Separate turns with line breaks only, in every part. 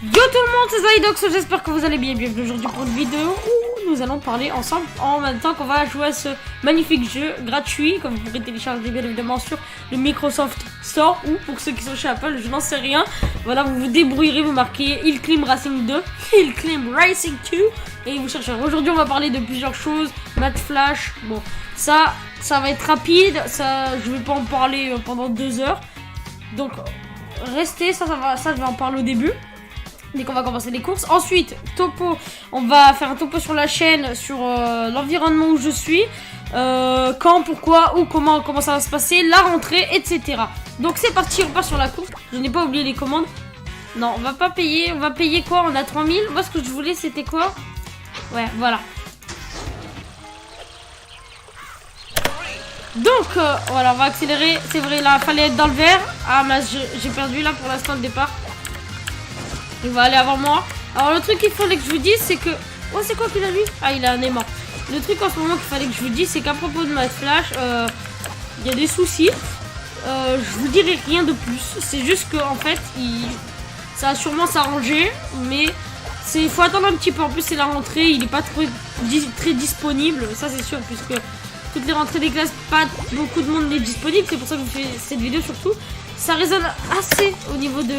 Yo tout le monde, c'est Zydox, j'espère que vous allez bien. Bienvenue aujourd'hui pour une vidéo où nous allons parler ensemble en même temps qu'on va jouer à ce magnifique jeu gratuit que vous pourrez télécharger bien évidemment sur le Microsoft Store ou pour ceux qui sont chez Apple, je n'en sais rien. Voilà, vous vous débrouillerez, vous marquez Hill Climb Racing 2, Hill Climb Racing 2 et vous chercherez. Aujourd'hui on va parler de plusieurs choses, Math Flash, bon ça va être rapide, ça je vais pas en parler pendant 2 heures. Donc restez, ça je vais en parler au début. Dès qu'on va commencer les courses. Ensuite, topo. On va faire un topo sur la chaîne, sur l'environnement où je suis. Quand, pourquoi, où, comment ça va se passer, la rentrée, etc. Donc c'est parti, on part sur la course. Je n'ai pas oublié les commandes. Non, on va pas payer. On va payer quoi? On a 3000. Moi, ce que je voulais, c'était quoi? Ouais, voilà. Donc, voilà, on va accélérer. C'est vrai, là, il fallait être dans le vert. Ah, mais j'ai perdu, là, pour l'instant, le départ. Il va aller avant moi. Alors le truc qu'il fallait que je vous dise c'est que... Oh c'est quoi qu'il a lui? Ah il a un aimant. Le truc en ce moment qu'il fallait que je vous dise c'est qu'à propos de Math Flash il y a des soucis. Je vous dirai rien de plus. C'est juste que en fait ça va sûrement s'arranger. Mais il faut attendre un petit peu. En plus c'est la rentrée. Il n'est pas très disponible. Ça c'est sûr puisque toutes les rentrées des classes pas beaucoup de monde n'est disponible. C'est pour ça que je fais cette vidéo surtout. Ça résonne assez au niveau de...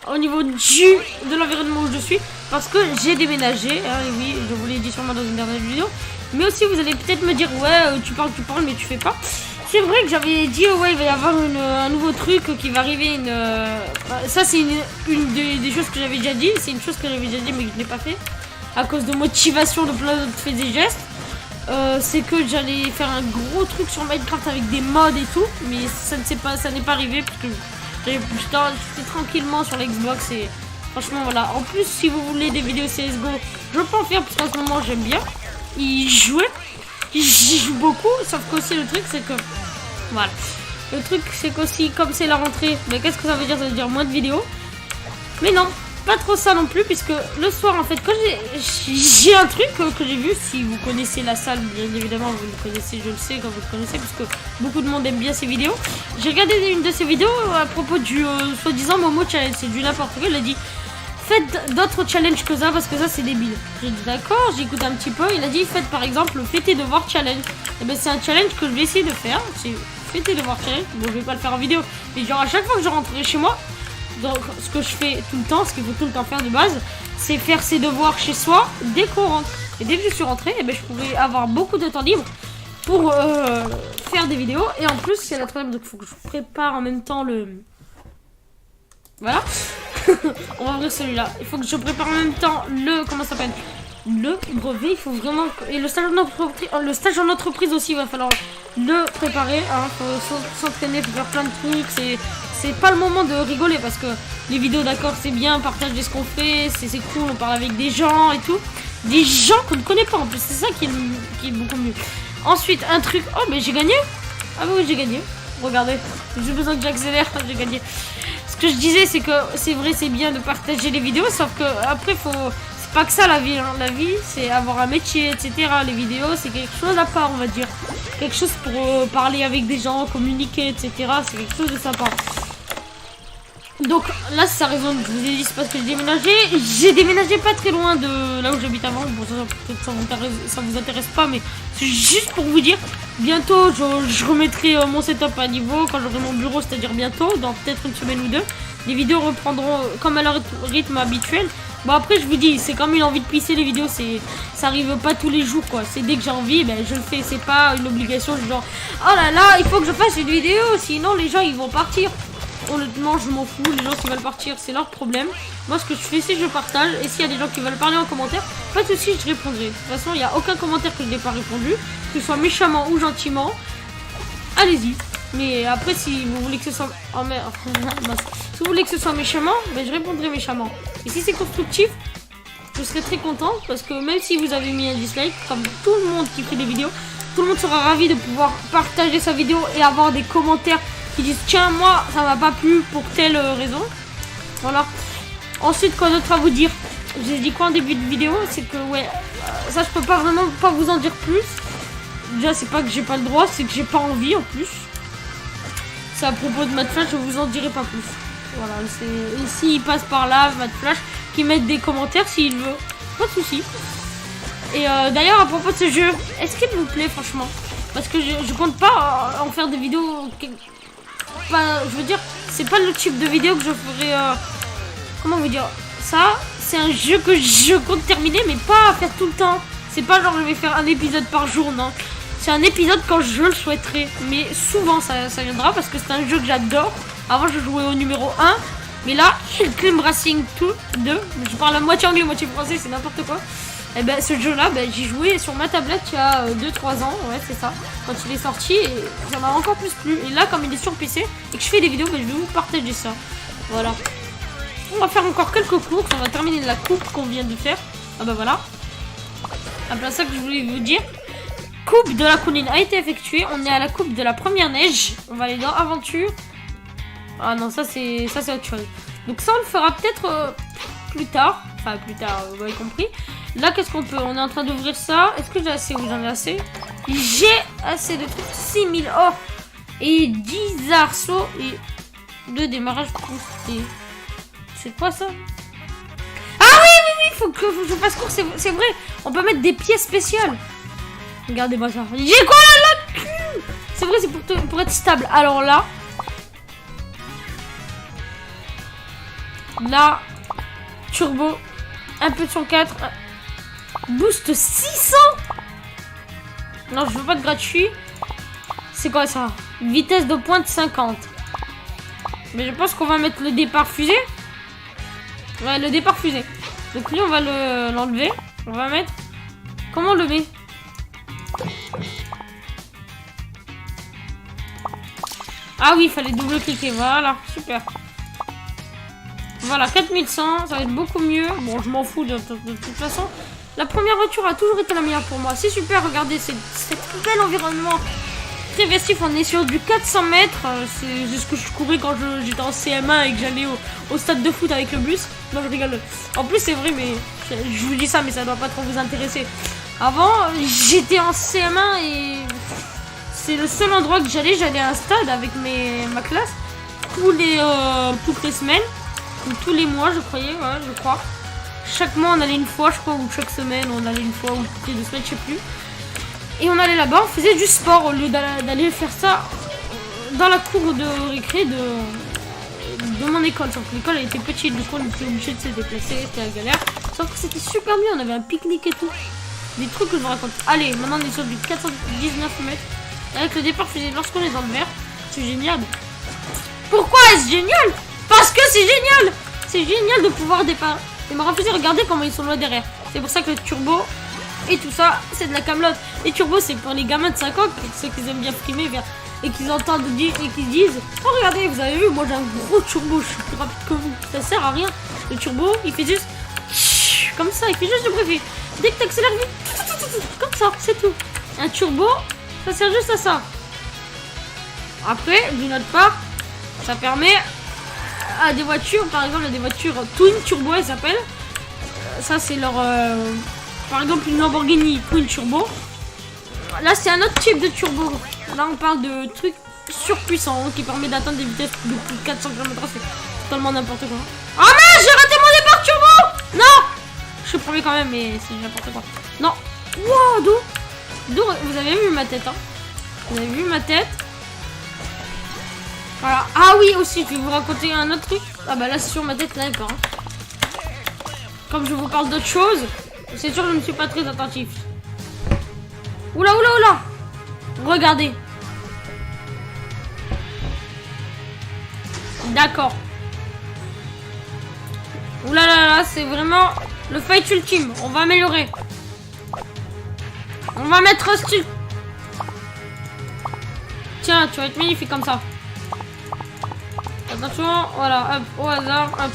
de l'environnement où je suis parce que j'ai déménagé hein, et oui je vous l'ai dit sûrement dans une dernière vidéo, mais aussi vous allez peut-être me dire ouais tu parles mais tu fais pas. C'est vrai que j'avais dit ouais il va y avoir un nouveau truc qui va arriver, ça c'est une des choses que j'avais déjà dit, c'est une chose que j'avais déjà dit mais que je n'ai pas fait à cause de motivation de plein d'autres faits et gestes. C'est que j'allais faire un gros truc sur Minecraft avec des mods et tout, mais ça n'est pas arrivé parce que j'étais tranquillement sur l'Xbox et franchement voilà. En plus si vous voulez des vidéos CSGO je peux en faire parce qu'en ce moment j'aime bien y jouer, j'y joue beaucoup, sauf qu'aussi le truc c'est que voilà, le truc c'est qu'aussi comme c'est la rentrée, mais qu'est-ce que ça veut dire? Ça veut dire moins de vidéos, mais non pas trop ça non plus puisque le soir en fait quand j'ai un truc que j'ai vu, si vous connaissez la salle bien évidemment vous le connaissez, je le sais quand vous le connaissez puisque beaucoup de monde aime bien ces vidéos. J'ai regardé une de ces vidéos à propos du soi-disant Momo Challenge, c'est du n'importe quoi, il a dit faites d'autres challenges que ça parce que ça c'est débile. J'ai dit d'accord, j'écoute un petit peu, il a dit faites par exemple le faites tes devoirs challenge. Et ben c'est un challenge que je vais essayer de faire, c'est faites tes devoirs challenge, bon je vais pas le faire en vidéo, mais genre à chaque fois que je rentrerai chez moi. Donc ce que je fais tout le temps, ce qu'il faut tout le temps faire de base, c'est faire ses devoirs chez soi dès qu'on rentre. Et dès que je suis rentrée, eh ben, je pourrais avoir beaucoup de temps libre pour faire des vidéos. Et en plus, c'est la troisième, donc il faut que je prépare en même temps le... Voilà. On va ouvrir celui-là. Il faut que je prépare en même temps le... Comment ça s'appelle? Le brevet, il faut vraiment... Et le stage en entreprise aussi, il va falloir le préparer. Hein. Faut s'entraîner, faut faire plein de trucs. C'est pas le moment de rigoler parce que les vidéos, d'accord, c'est bien, partager ce qu'on fait, c'est cool, on parle avec des gens et tout. Des gens qu'on ne connaît pas en plus, c'est ça qui est beaucoup mieux. Ensuite, un truc... Oh, mais j'ai gagné. Ah oui, j'ai gagné. Regardez, j'ai besoin que j'accélère, j'ai gagné. Ce que je disais, c'est que c'est vrai, c'est bien de partager les vidéos, sauf que après, faut... C'est pas que ça la vie, hein. La vie, c'est avoir un métier, etc. Les vidéos, c'est quelque chose à part, on va dire. Quelque chose pour parler avec des gens, communiquer, etc. C'est quelque chose de sympa. Donc là ça résonne, je vous ai dit c'est parce que j'ai déménagé pas très loin de là où j'habite avant. Bon ça vous intéresse pas mais c'est juste pour vous dire. Bientôt je remettrai mon setup à niveau quand j'aurai mon bureau, c'est-à-dire bientôt, dans peut-être une semaine ou deux. Les vidéos reprendront comme à leur rythme habituel. Bon après je vous dis, c'est comme une envie de pisser, les vidéos ça arrive pas tous les jours quoi. C'est dès que j'ai envie, ben je le fais, c'est pas une obligation genre oh là là il faut que je fasse une vidéo sinon les gens ils vont partir. Honnêtement je m'en fous, les gens qui veulent partir c'est leur problème. Moi ce que je fais c'est que je partage. Et s'il y a des gens qui veulent parler en commentaire, pas de soucis, je répondrai. De toute façon il n'y a aucun commentaire que je n'ai pas répondu, que ce soit méchamment ou gentiment. Allez-y. Mais après si vous voulez que ce soit... Oh merde. Si vous voulez que ce soit méchamment, ben je répondrai méchamment. Et si c'est constructif, je serai très content. Parce que même si vous avez mis un dislike, comme tout le monde qui fait des vidéos, tout le monde sera ravi de pouvoir partager sa vidéo et avoir des commentaires qui disent tiens moi ça m'a pas plu pour telle raison. Voilà. Ensuite quoi d'autre à vous dire? Je vous ai dit quoi en début de vidéo? C'est que ouais ça je peux pas vraiment pas vous en dire plus. Déjà c'est pas que j'ai pas le droit, c'est que j'ai pas envie en plus. C'est à propos de Math Flash, je vous en dirai pas plus. Voilà, et s'il passe par là, Matt Flash, qui mette des commentaires s'il veut. Pas de soucis. Et d'ailleurs, à propos de ce jeu, est-ce qu'il vous plaît, franchement? Parce que je compte pas en faire des vidéos. Je veux dire, c'est pas le type de vidéo que je ferai. Comment vous dire? Ça, c'est un jeu que je compte terminer, mais pas à faire tout le temps. C'est pas genre je vais faire un épisode par jour, non. C'est un épisode quand je le souhaiterais. Mais souvent, ça viendra parce que c'est un jeu que j'adore. Avant, je jouais au numéro 1. Mais là, Climb Racing 2. Je parle à moitié anglais, moitié français, c'est n'importe quoi. Et ben ce jeu-là, j'y jouais sur ma tablette il y a 2-3 ans, ouais c'est ça, quand il est sorti, et ça m'a encore plus plu. Et là, comme il est sur PC et que je fais des vidéos, je vais vous partager ça. Voilà. On va faire encore quelques courses, on va terminer la coupe qu'on vient de faire. Ah bah voilà. Après ça que je voulais vous dire. Coupe de la colline a été effectuée, on est à la coupe de la première neige. On va aller dans aventure. Ah non, ça c'est autre chose. Donc ça on le fera peut-être plus tard. Enfin plus tard, vous avez compris. Là, qu'est-ce qu'on peut? On est en train d'ouvrir ça. Est-ce que j'ai assez? Oui, j'en ai assez. J'ai assez de trucs. 6000 or et 10 arceaux et 2 démarrages boostés. C'est quoi ça? Ah oui, faut que je fasse court. C'est vrai. On peut mettre des pièces spéciales. Regardez-moi ça. J'ai quoi là? C'est vrai, c'est pour être stable. Alors là. Là. Turbo. Un peu de 104. Boost 600. Non, je veux pas de gratuit. C'est quoi ça? Vitesse de pointe 50. Mais je pense qu'on va mettre le départ fusée. Ouais, le départ fusée. Donc lui, on va l'enlever. On va mettre... Comment on le met? Ah oui, il fallait double-cliquer. Voilà, super. Voilà, 4100. Ça va être beaucoup mieux. Bon, je m'en fous de toute façon. La première voiture a toujours été la meilleure pour moi. C'est super, regardez, c'est bel environnement. Très festif, on est sur du 400 mètres. C'est ce que je courais quand j'étais en CM1 et que j'allais au stade de foot avec le bus. Non, je rigole. En plus, c'est vrai, mais je vous dis ça, mais ça doit pas trop vous intéresser. Avant, j'étais en CM1 et c'est le seul endroit que j'allais. J'allais à un stade avec ma classe toutes les semaines. Ou tous les mois, je crois. Chaque mois, on allait une fois, je crois, ou chaque semaine, on allait une fois, ou toutes les 2 semaines, je sais plus. Et on allait là-bas, on faisait du sport au lieu d'aller faire ça dans la cour de récré de mon école. Sauf que l'école, elle était petite, du coup, on était obligé de se déplacer, c'était la galère. Sauf que c'était super bien, on avait un pique-nique et tout. Des trucs que je vous raconte. Allez, maintenant, on est sur du 419 mètres. Avec le départ, lorsqu'on est dans le vert, c'est génial. Pourquoi est-ce génial? Parce que c'est génial! C'est génial de pouvoir démarrer. Regardez comment ils sont loin derrière. C'est pour ça que le turbo et tout ça, c'est de la camelote. Les turbos, c'est pour les gamins de 5 ans, ceux qui aiment bien frimer et qui entendent et qui disent: oh, regardez, vous avez vu, moi j'ai un gros turbo, je suis plus rapide que vous. Ça sert à rien. Le turbo, il fait juste comme ça, il fait juste du bruit. Dès que tu accélères vite, comme ça, c'est tout. Un turbo, ça sert juste à ça. Après, d'une autre part, ça permet à des voitures, par exemple, à des voitures Twin Turbo, elles s'appellent. Ça, c'est leur... par exemple, une Lamborghini Twin Turbo. Là, c'est un autre type de turbo. Là, on parle de trucs surpuissants qui permet d'atteindre des vitesses de plus de 400 km/h. C'est totalement n'importe quoi. Ah mince, j'ai raté mon départ turbo. Non, je suis premier quand même, mais c'est n'importe quoi. Non. Wow, d'où vous avez vu ma tête, hein? Vous avez vu ma tête? Voilà. Ah oui, aussi, je vais vous raconter un autre truc. Ah bah là, c'est sur ma tête, là, pas. Hein. Comme je vous parle d'autre chose, c'est sûr que je ne suis pas très attentif. Oula. Regardez. D'accord. Oula là, c'est vraiment le fight ultime. On va améliorer. On va mettre un style. Tiens, tu vas être magnifique comme ça. Attention, voilà, hop, au hasard, hop.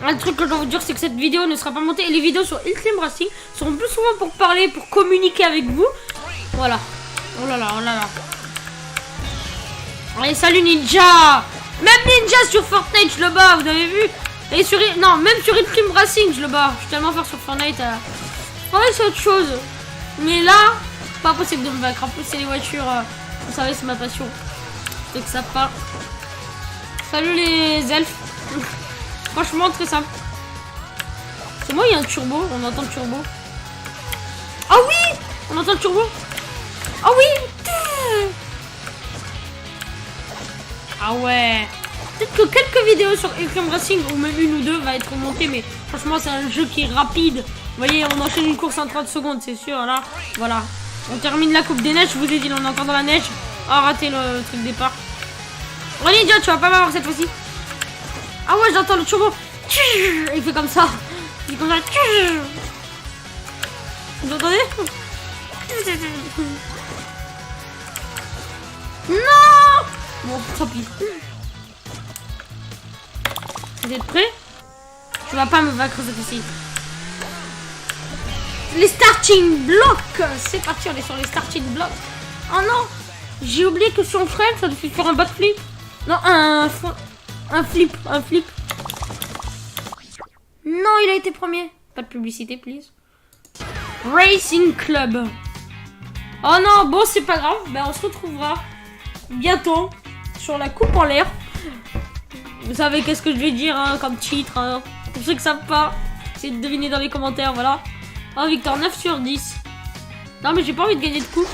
Un truc que je dois vous dire, c'est que cette vidéo ne sera pas montée. Et les vidéos sur Climb Racing seront plus souvent pour parler, pour communiquer avec vous. Voilà. Oh là là. Allez, salut Ninja. Même Ninja sur Fortnite, je le bats, vous avez vu. Et sur... Non, même sur Climb Racing, je le bats. Je suis tellement fort sur Fortnite. Ouais, c'est autre chose. Mais là, pas possible de me vaincre. En plus, c'est les voitures. Vous savez, c'est ma passion. C'est que ça part. Salut les elfes. Franchement, très simple. C'est moi, il y a un turbo. On entend le turbo. Ah oui! On entend le turbo. Ah oui! Ah ouais. Peut-être que quelques vidéos sur Extreme Racing, ou même une ou deux, va être montée. Mais franchement, c'est un jeu qui est rapide. Vous voyez, on enchaîne une course en 30 secondes, c'est sûr. Là, voilà. On termine la Coupe des Neiges. Je vous ai dit, on est encore dans la neige. Ah, raté le truc de départ. Allez, John, tu vas pas m'avoir cette fois-ci. Ah ouais, j'entends le turbo. Il fait comme ça. Il fait comme ça. Vous entendez? Non! Bon, tant pis. Vous êtes prêts? Tu vas pas me vaincre cette fois-ci. Les starting blocks. C'est parti, on est sur les starting blocks. Oh non! J'ai oublié que sur le frame, ça devait faire un backflip. Non, un flip. Non, il a été premier. Pas de publicité, please. Racing Club. Oh non, bon, c'est pas grave. Ben, on se retrouvera bientôt sur la coupe en l'air. Vous savez qu'est-ce que je vais dire hein, comme titre. Hein. Pour ceux qui savent pas, essayez de deviner dans les commentaires, voilà. Oh, victoire 9 sur 10. Non, mais j'ai pas envie de gagner de coupe.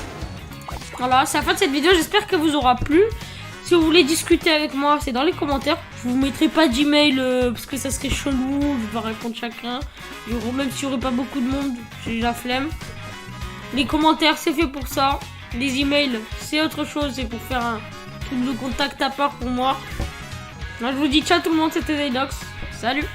Voilà, c'est la fin de cette vidéo. J'espère qu'elle vous aura plu. Si vous voulez discuter avec moi, c'est dans les commentaires. Je vous mettrai pas d'email parce que ça serait chelou. Je vais répondre chacun. Même s'il n'y aurait pas beaucoup de monde, j'ai la flemme. Les commentaires, c'est fait pour ça. Les emails, c'est autre chose. C'est pour faire un truc de contact à part pour moi. Là, je vous dis ciao tout le monde. C'était Zaydox. Salut!